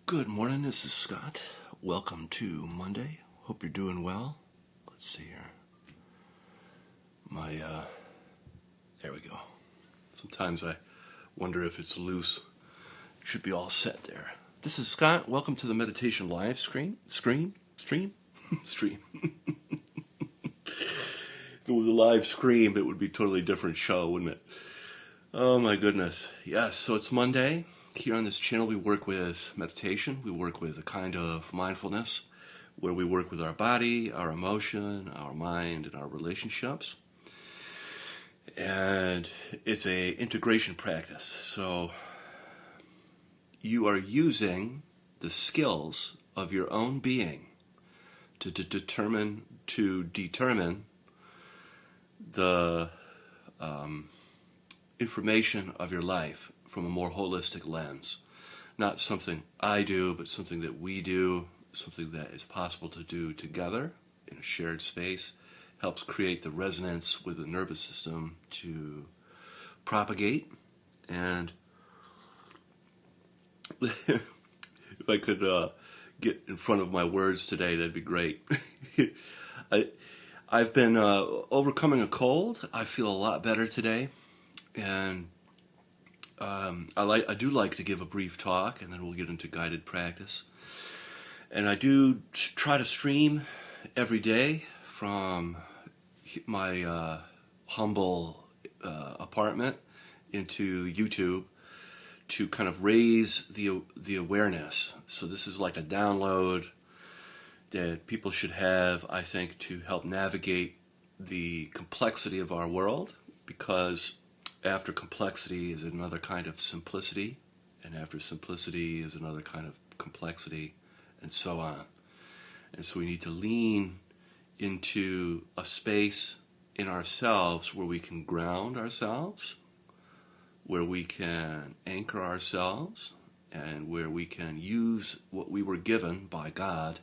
Good morning, this is Scott. Welcome to Monday. Hope you're doing well. Let's see here. There we go. Sometimes I wonder if it's loose. It should be all set there. This is Scott. Welcome to the meditation live stream. Stream. If it was a live stream, it would be a totally different show, wouldn't it? Oh my goodness. Yes, so it's Monday. Here on this channel we work with meditation. We work with a kind of mindfulness where we work with our body, our emotion, our mind, and our relationships. And it's a integration practice. So you are using the skills of your own being to determine the information of your life from a more holistic lens. Not something I do, but something that we do, something that is possible to do together in a shared space, helps create the resonance with the nervous system to propagate. And if I could get in front of my words today, that'd be great. I've been overcoming a cold. I feel a lot better today. And I do like to give a brief talk, and then we'll get into guided practice. And I do try to stream every day from my humble apartment into YouTube to kind of raise the awareness. So this is like a download that people should have, I think, to help navigate the complexity of our world, because after complexity is another kind of simplicity, and after simplicity is another kind of complexity, and so on. And so we need to lean into a space in ourselves where we can ground ourselves, where we can anchor ourselves, and where we can use what we were given by God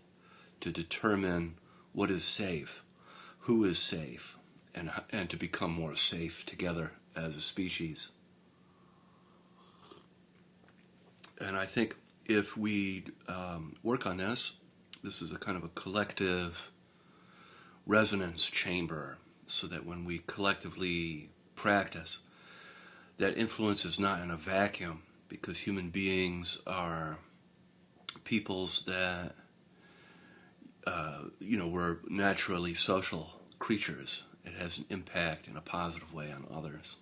to determine what is safe, who is safe, and to become more safe together as a species. And I think if we work on this is a kind of a collective resonance chamber, so that when we collectively practice, that influence is not in a vacuum, because human beings are peoples that, we're naturally social creatures. It has an impact in a positive way on others.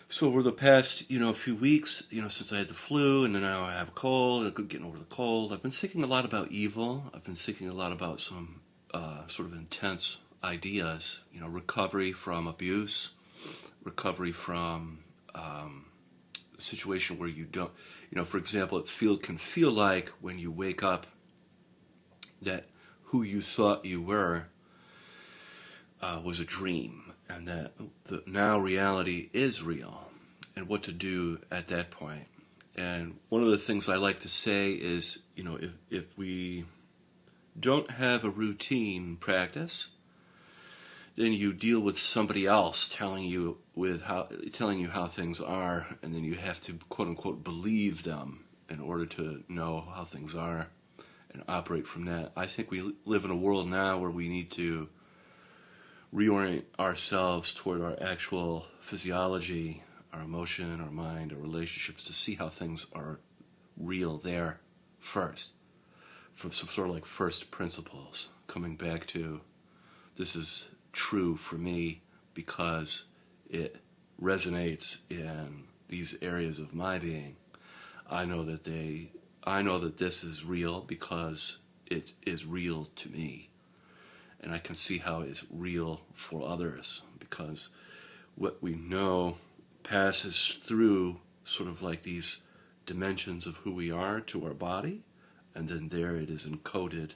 So over the past, few weeks, since I had the flu, and then now I have a cold, I'm getting over the cold, I've been thinking a lot about evil. I've been thinking a lot about some sort of intense ideas, recovery from abuse, recovery from a situation where you don't, for example, it can feel like when you wake up that who you thought you were was a dream, and that the now reality is real, and what to do at that point. And one of the things I like to say is, if we don't have a routine practice, then you deal with somebody else telling you how things are, and then you have to quote unquote believe them in order to know how things are and operate from that. I think we live in a world now where we need to reorient ourselves toward our actual physiology, our emotion, our mind, our relationships, to see how things are real there first, from some sort of like first principles, coming back to this is true for me because it resonates in these areas of my being. I know that this is real because it is real to me. And I can see how it's real for others, because what we know passes through sort of like these dimensions of who we are to our body, and then there it is encoded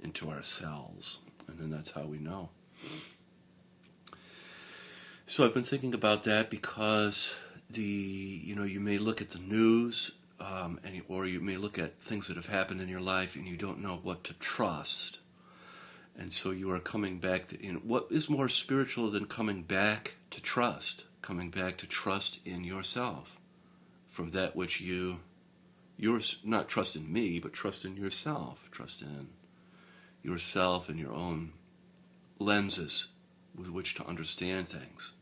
into our cells, and then that's how we know. So I've been thinking about that because you may look at the news, or you may look at things that have happened in your life, and you don't know what to trust. And so you are coming back to, what is more spiritual than coming back to trust in yourself from that which you not trust in me, but trust in yourself. Trust in yourself and your own lenses with which to understand things.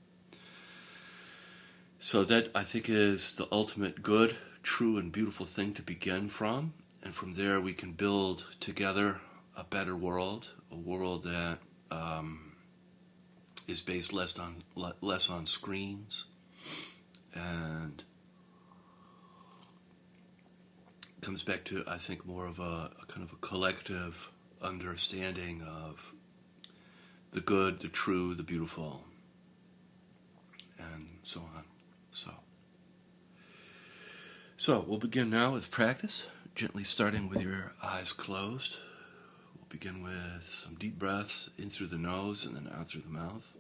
So that, I think, is the ultimate good, true, and beautiful thing to begin from. And from there we can build together a better world, a world that is based less on screens, and comes back to, I think, more of a kind of a collective understanding of the good, the true, the beautiful, and so on. So we'll begin now with practice, gently starting with your eyes closed. We'll begin with some deep breaths in through the nose and then out through the mouth.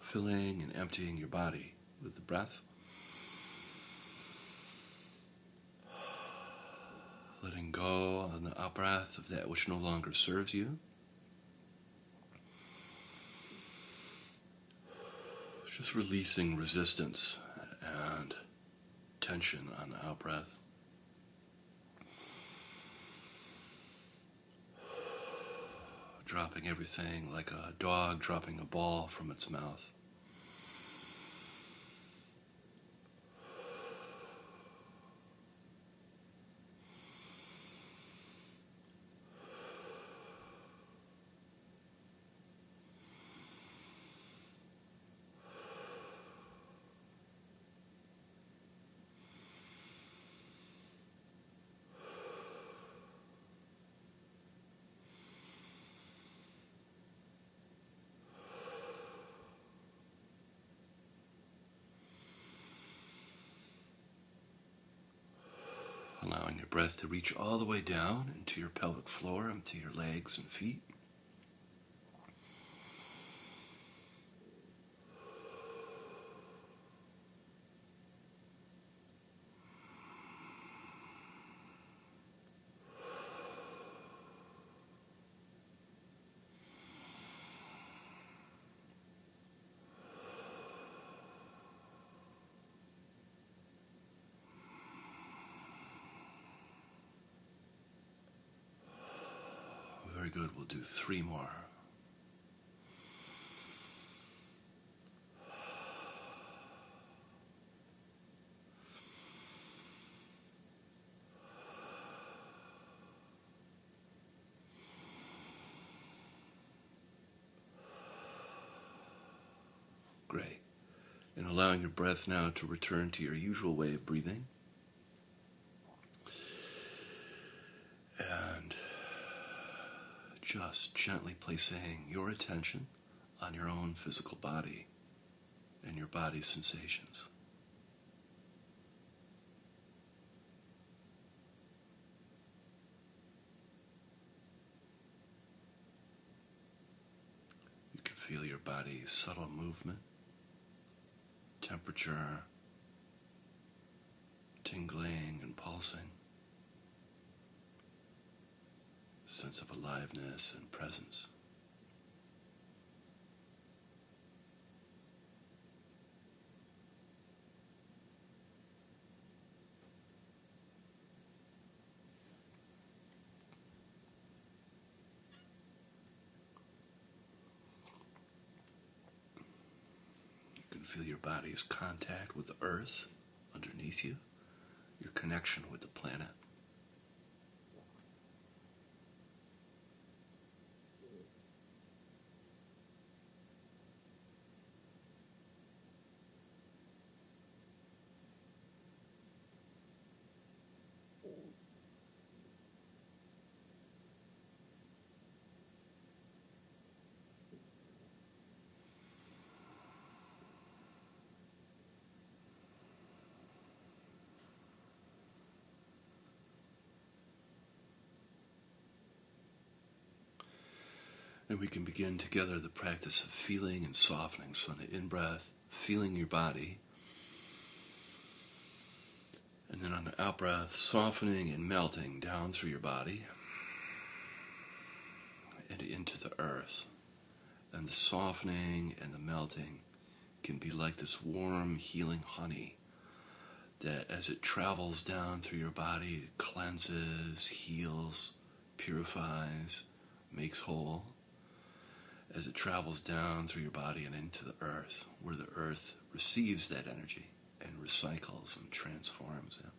Filling and emptying your body with the breath. Letting go on the out-breath of that which no longer serves you. Just releasing resistance and tension on the out-breath. Dropping everything like a dog dropping a ball from its mouth. Allowing your breath to reach all the way down into your pelvic floor, into your legs and feet. Very good. We'll do 3 more. Great. And allowing your breath now to return to your usual way of breathing. And just gently placing your attention on your own physical body and your body's sensations. You can feel your body's subtle movement, temperature, tingling and pulsing, sense of aliveness and presence. You can feel your body's contact with the earth underneath you, your connection with the planet. And we can begin together the practice of feeling and softening. So on the in-breath, feeling your body. And then on the out-breath, softening and melting down through your body. and into the earth. And the softening and the melting can be like this warm, healing honey that as it travels down through your body, it cleanses, heals, purifies, makes whole. As it travels down through your body and into the earth, where the earth receives that energy and recycles and transforms it.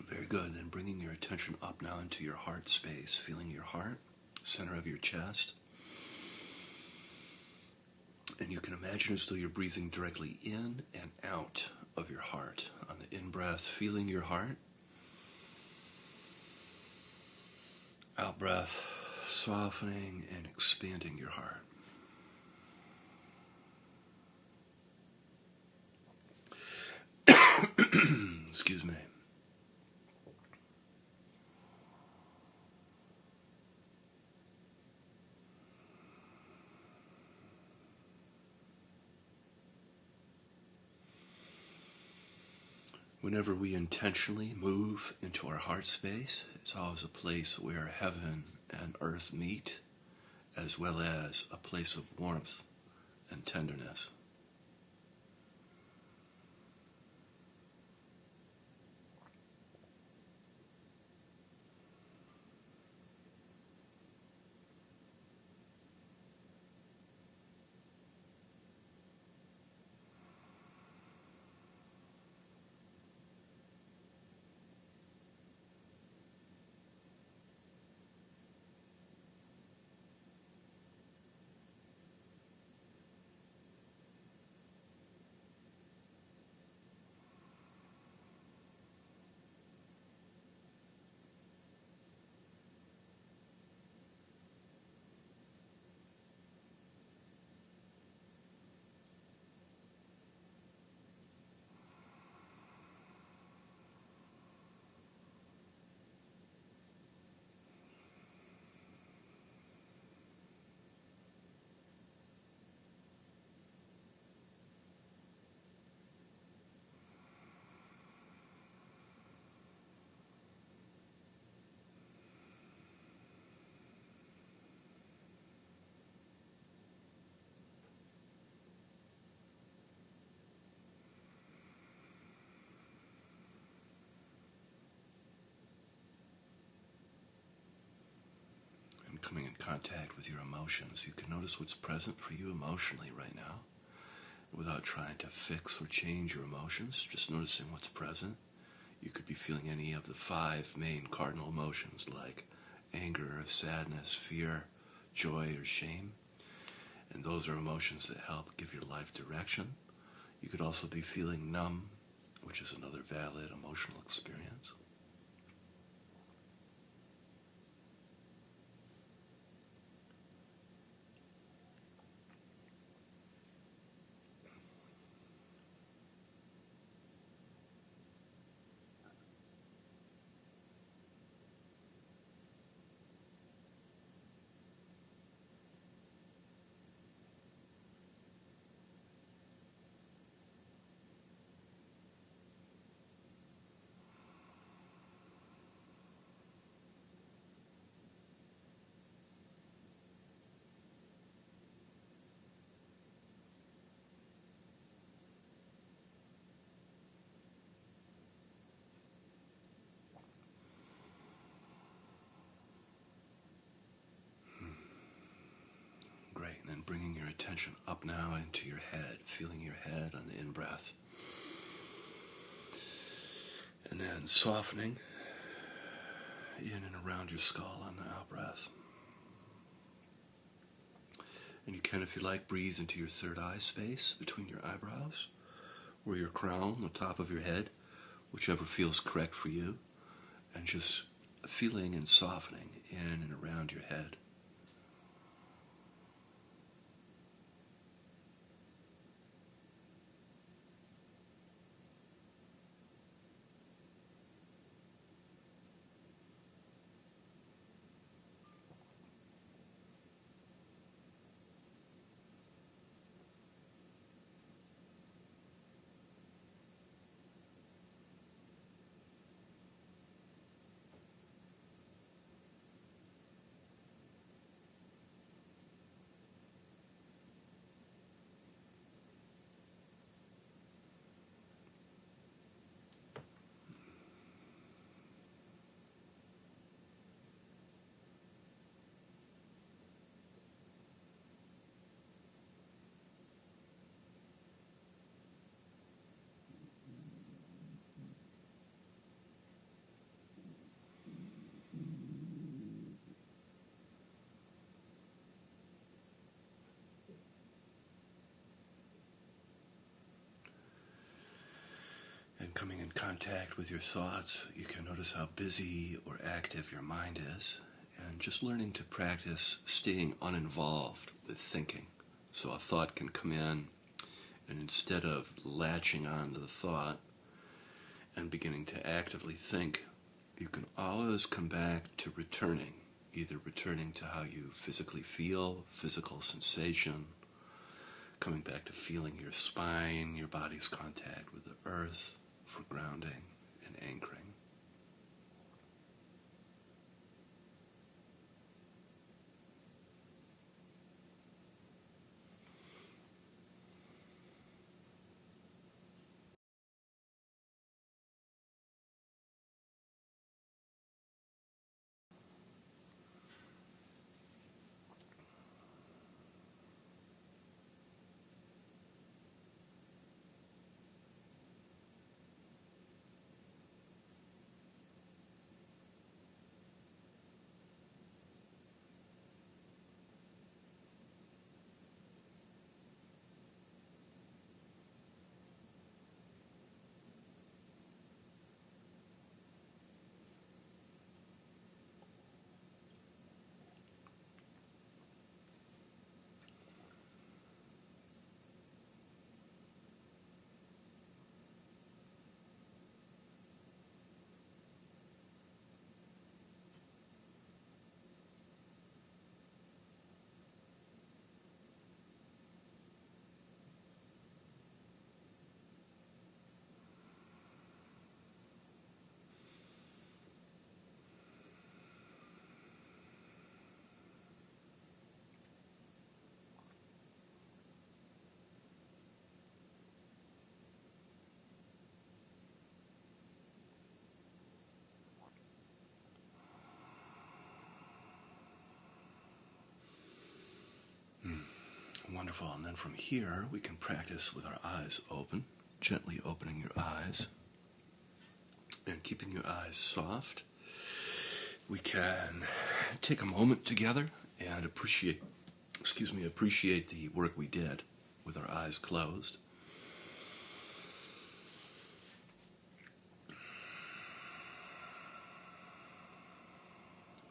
Very good. Then bringing your attention up now into your heart space, feeling your heart, center of your chest. And you can imagine as though you're breathing directly in and out of your heart. On the in-breath, feeling your heart. Out-breath, softening and expanding your heart. Excuse me. Whenever we intentionally move into our heart space, it's always a place where heaven and earth meet, as well as a place of warmth and tenderness. Coming in contact with your emotions, you can notice what's present for you emotionally right now without trying to fix or change your emotions, just noticing what's present. You could be feeling any of the 5 main cardinal emotions like anger, sadness, fear, joy, or shame. And those are emotions that help give your life direction. You could also be feeling numb, which is another valid emotional experience. And bringing your attention up now into your head, feeling your head on the in-breath. And then softening in and around your skull on the out-breath. And you can, if you like, breathe into your third eye space between your eyebrows, or your crown, the top of your head, whichever feels correct for you, and just feeling and softening in and around your head. And coming in contact with your thoughts, you can notice how busy or active your mind is, and just learning to practice staying uninvolved with thinking. So a thought can come in, and instead of latching on to the thought and beginning to actively think, you can always come back to returning, either returning to how you physically feel, physical sensation, coming back to feeling your spine, your body's contact with the earth, for grounding and anchoring. Wonderful. And then from here, we can practice with our eyes open, gently opening your eyes and keeping your eyes soft. We can take a moment together and appreciate the work we did with our eyes closed.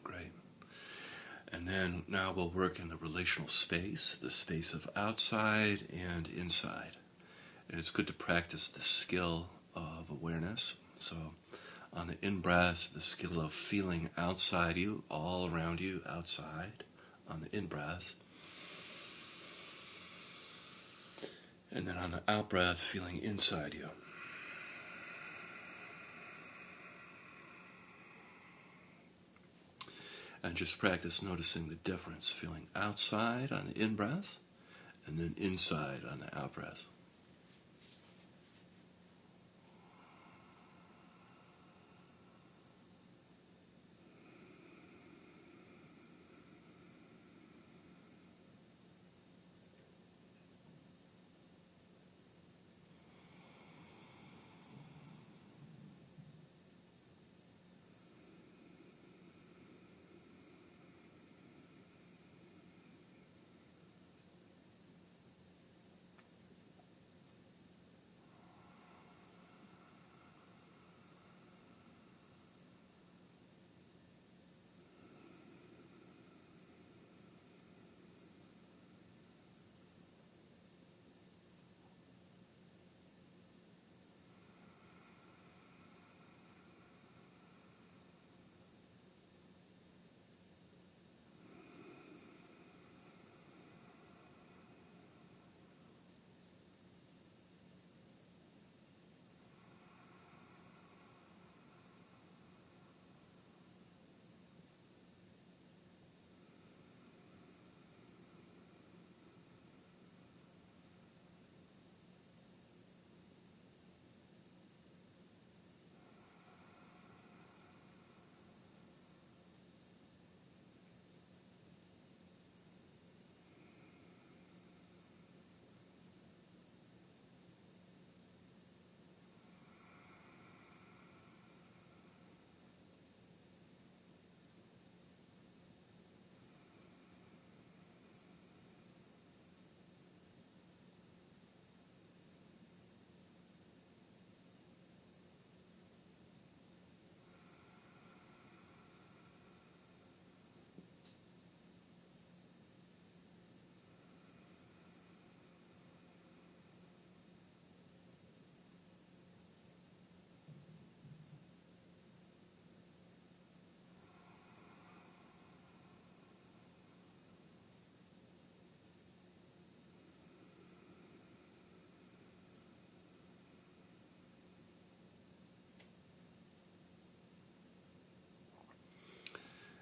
Great. And then now we'll work in the relational space, the space of outside and inside. And it's good to practice the skill of awareness. So on the in-breath, the skill of feeling outside you, all around you, outside, on the in-breath. And then on the out-breath, feeling inside you. And just practice noticing the difference, feeling outside on the in-breath, and then inside on the out-breath.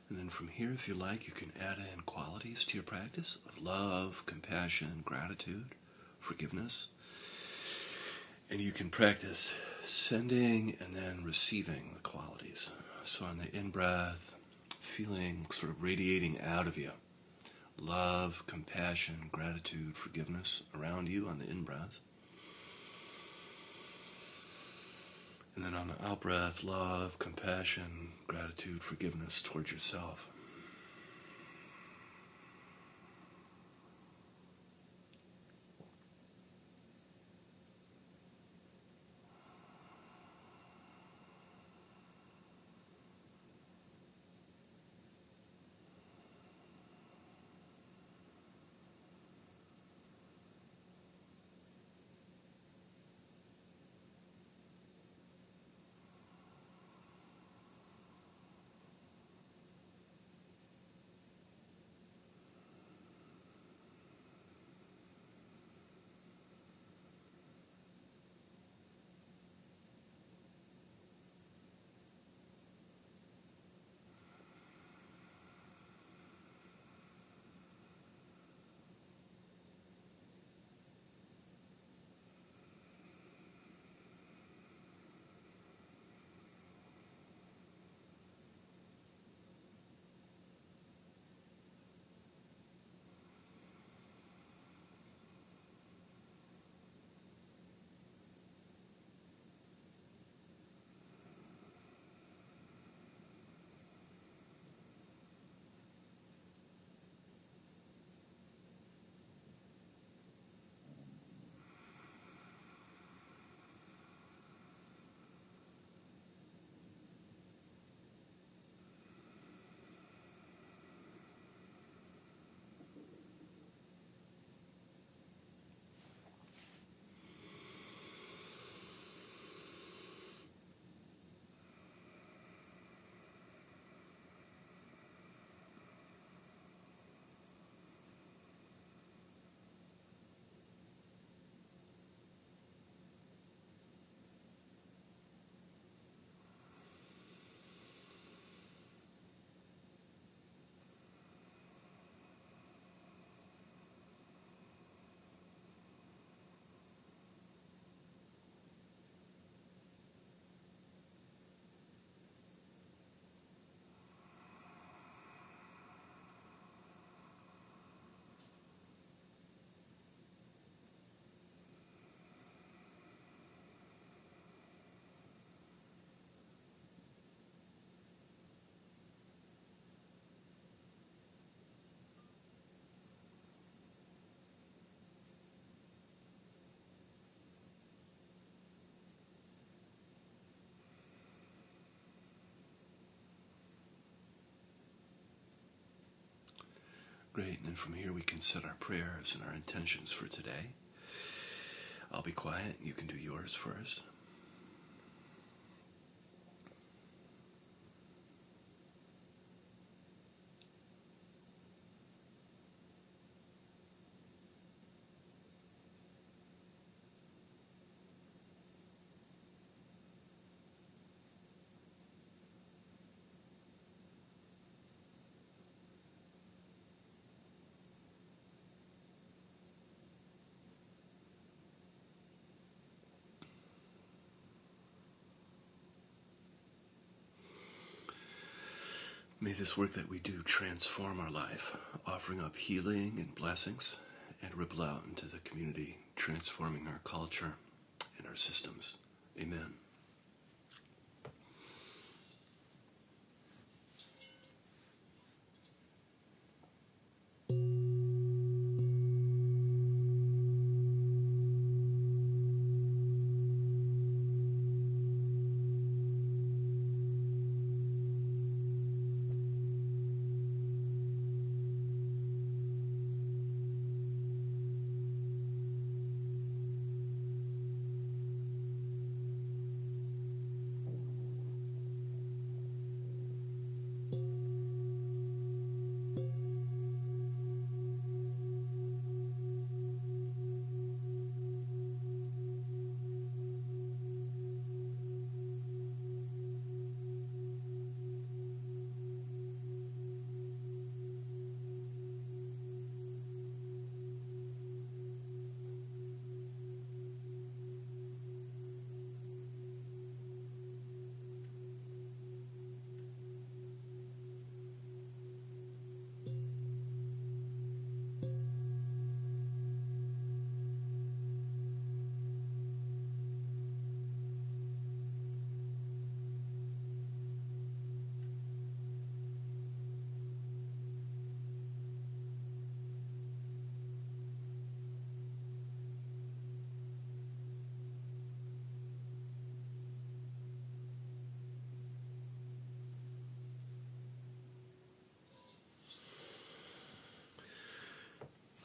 And then from here, if you like, you can add in qualities to your practice of love, compassion, gratitude, forgiveness. And you can practice sending and then receiving the qualities. So on the in-breath, feeling sort of radiating out of you. Love, compassion, gratitude, forgiveness around you on the in-breath. And then on the out-breath, love, compassion, gratitude, forgiveness towards yourself. Great, and then from here we can set our prayers and our intentions for today. I'll be quiet, you can do yours first. May this work that we do transform our life, offering up healing and blessings, and ripple out into the community, transforming our culture and our systems. Amen.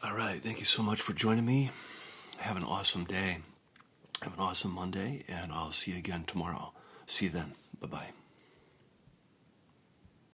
All right. Thank you so much for joining me. Have an awesome day. Have an awesome Monday, and I'll see you again tomorrow. See you then. Bye-bye.